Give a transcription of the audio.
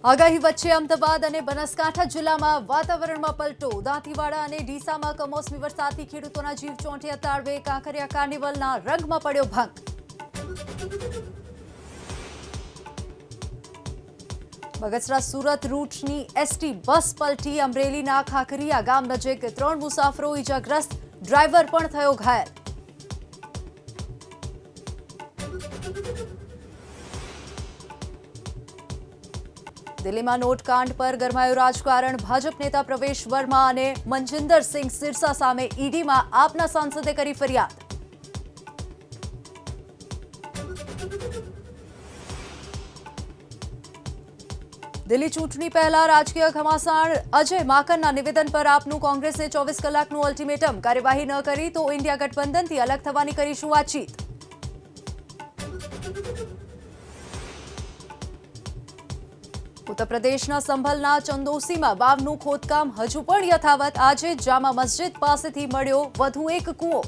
આગાહી વચ્ચે અમદાવાદ અને બનાસકાંઠા જિલ્લામાં વાતાવરણમાં પલટો દાંતીવાડા અને ડીસામાં કમોસમી વરસાદથી ખેડૂતોના જીવ ચોંટ્યા તાળવે કાંકરિયા કાર્નિવલના રંગમાં પડ્યો ભંગ બગસરા સુરત રૂટની એસટી બસ પલટી અમરેલીના ખાખરિયા ગામ નજીક 3 મુસાફરો ઈજાગ્રસ્ત ડ્રાઈવર પણ થયો ઘાયલ દિલ્હીમાં નોટકાંડ પર ગરમાયું રાજકારણ ભાજપ નેતા પ્રવેશ વર્મા અને મનજિંદર સિંહ સિરસા સામે ઈડીમાં આપના સાંસદે કરી ફરિયાદ દિલ્હી ચૂંટણી પહેલા રાજકીય ઘમાસાણ અજય માકનના નિવેદન પર આપનું કોંગ્રેસને 24 કલાકનું અલ્ટિમેટમ કાર્યવાહી ન કરી તો ઇન્ડિયા ગઠબંધનથી અલગ થવાની કરીશું વાતચીત ઉત્તર પ્રદેશના સંભલના ચંદોસીમાં વાવનું ખોદકામ હજુ પણ યથાવત આજે જામા મસ્જિદ પાસેથી મળ્યો વધુ એક કૂવો